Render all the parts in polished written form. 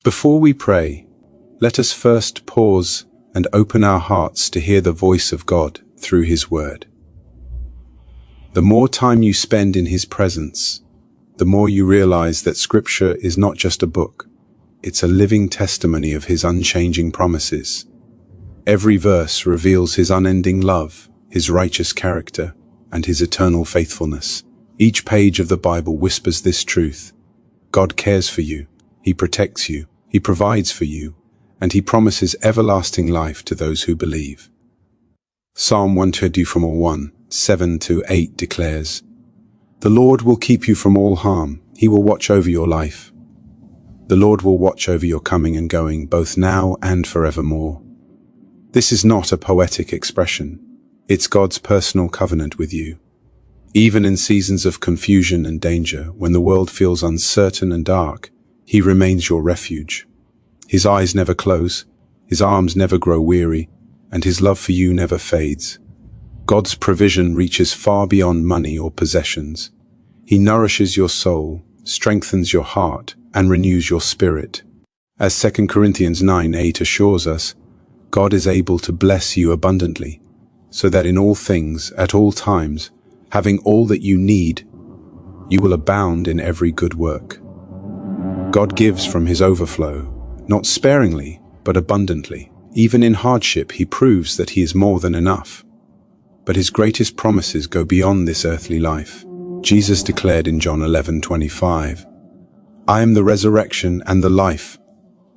Before we pray, let us first pause and open our hearts to hear the voice of God through His Word. The more time you spend in His presence, the more you realize that Scripture is not just a book, it's a living testimony of His unchanging promises. Every verse reveals His unending love, His righteous character, and His eternal faithfulness. Each page of the Bible whispers this truth: God cares for you, He protects you, He provides for you, and He promises everlasting life to those who believe. Psalm 121, 7-8 declares, "The Lord will keep you from all harm. He will watch over your life. The Lord will watch over your coming and going, both now and forevermore." This is not a poetic expression. It's God's personal covenant with you. Even in seasons of confusion and danger, when the world feels uncertain and dark, He remains your refuge. His eyes never close, His arms never grow weary, and His love for you never fades. God's provision reaches far beyond money or possessions. He nourishes your soul, strengthens your heart, and renews your spirit. As 2 Corinthians 9:8 assures us, God is able to bless you abundantly, so that in all things, at all times, having all that you need, you will abound in every good work. God gives from His overflow, not sparingly, but abundantly. Even in hardship, He proves that He is more than enough. But His greatest promises go beyond this earthly life. Jesus declared in John 11:25, "I am the resurrection and the life.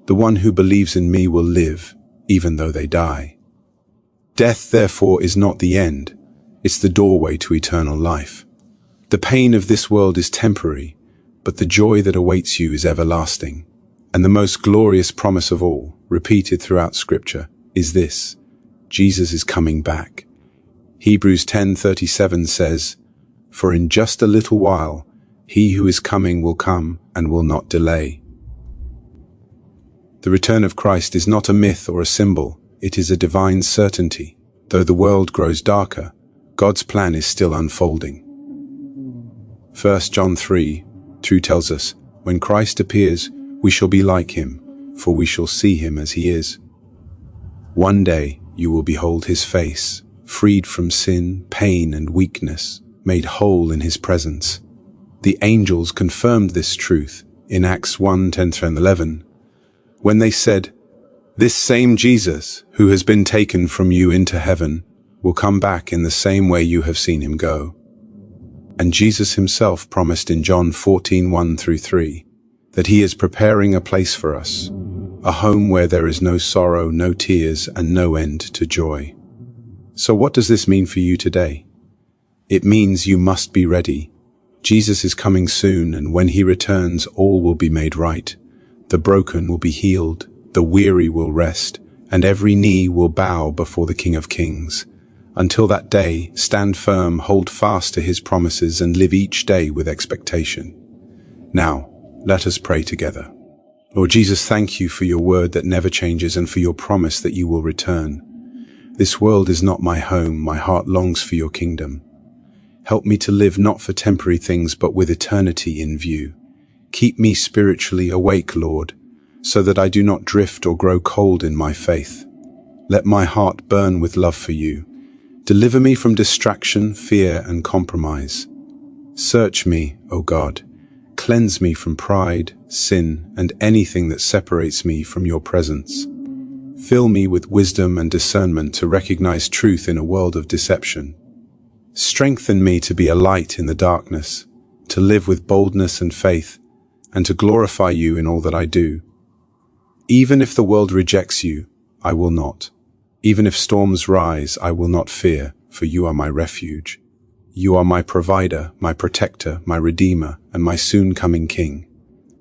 The one who believes in me will live, even though they die." Death, therefore, is not the end. It's the doorway to eternal life. The pain of this world is temporary, but the joy that awaits you is everlasting. And the most glorious promise of all, repeated throughout Scripture, is this: Jesus is coming back. Hebrews 10:37 says, "For in just a little while, He who is coming will come and will not delay." The return of Christ is not a myth or a symbol, it is a divine certainty. Though the world grows darker, God's plan is still unfolding. 1 John 3:2 tells us, "When Christ appears, we shall be like Him, for we shall see Him as He is." One day you will behold His face, freed from sin, pain, and weakness, made whole in His presence. The angels confirmed this truth in Acts 1:10-11, when they said, "This same Jesus, who has been taken from you into heaven, will come back in the same way you have seen Him go." And Jesus Himself promised in John 14:1-3 that He is preparing a place for us, a home where there is no sorrow, no tears, and no end to joy. So what does this mean for you today? It means you must be ready. Jesus is coming soon, and when He returns, all will be made right. The broken will be healed, the weary will rest, and every knee will bow before the King of Kings. Until that day, stand firm, hold fast to His promises, and live each day with expectation. Now, let us pray together. Lord Jesus, thank You for Your word that never changes and for Your promise that You will return. This world is not my home. My heart longs for Your kingdom. Help me to live not for temporary things, but with eternity in view. Keep me spiritually awake, Lord, so that I do not drift or grow cold in my faith. Let my heart burn with love for You. Deliver me from distraction, fear, and compromise. Search me, O God. Cleanse me from pride, sin, and anything that separates me from Your presence. Fill me with wisdom and discernment to recognize truth in a world of deception. Strengthen me to be a light in the darkness, to live with boldness and faith, and to glorify You in all that I do. Even if the world rejects You, I will not. Even if storms rise, I will not fear, for You are my refuge. You are my provider, my protector, my redeemer, and my soon-coming King.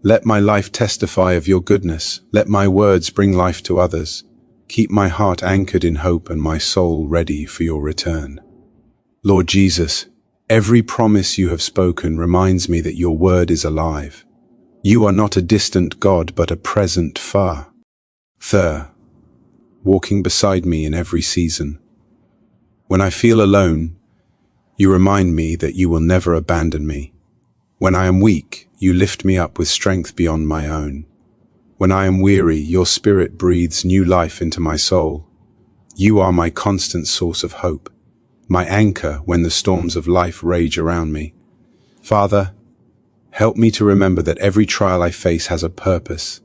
Let my life testify of Your goodness. Let my words bring life to others. Keep my heart anchored in hope and my soul ready for Your return. Lord Jesus, every promise You have spoken reminds me that Your word is alive. You are not a distant God, but a present Father, walking beside me in every season. When I feel alone, You remind me that You will never abandon me. When I am weak, You lift me up with strength beyond my own. When I am weary, your Spirit breathes new life into my soul. You are my constant source of hope, my anchor when the storms of life rage around me. Father, help me to remember that every trial I face has a purpose.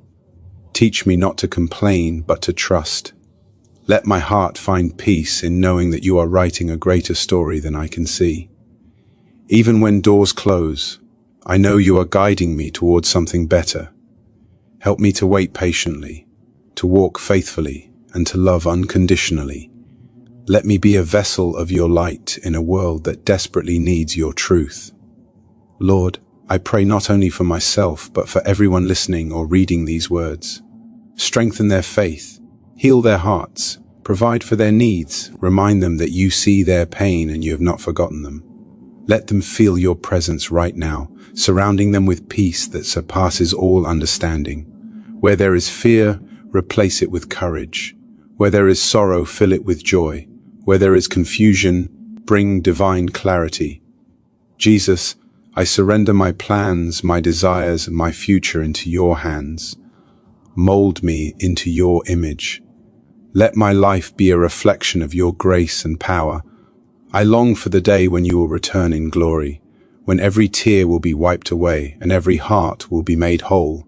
Teach me not to complain, but to trust. Let my heart find peace in knowing that you are writing a greater story than I can see. Even when doors close, I know you are guiding me towards something better. Help me to wait patiently, to walk faithfully, and to love unconditionally. Let me be a vessel of your light in a world that desperately needs your truth. Lord, I pray not only for myself, but for everyone listening or reading these words. Strengthen their faith, heal their hearts, provide for their needs, remind them that you see their pain and you have not forgotten them. Let them feel your presence right now, surrounding them with peace that surpasses all understanding. Where there is fear, replace it with courage. Where there is sorrow, fill it with joy. Where there is confusion, bring divine clarity. Jesus, I surrender my plans, my desires, and my future into your hands. Mold me into your image. Let my life be a reflection of your grace and power. I long for the day when you will return in glory, when every tear will be wiped away and every heart will be made whole.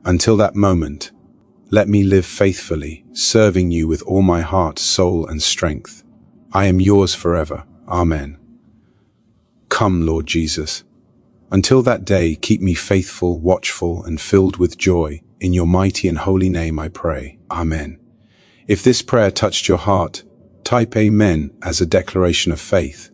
Until that moment, let me live faithfully, serving you with all my heart, soul, and strength. I am yours forever. Amen. Come, Lord Jesus. Until that day, keep me faithful, watchful, and filled with joy. In your mighty and holy name I pray. Amen. If this prayer touched your heart, type Amen as a declaration of faith.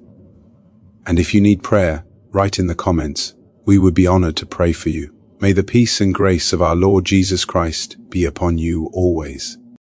And if you need prayer, write in the comments. We would be honored to pray for you. May the peace and grace of our Lord Jesus Christ be upon you always.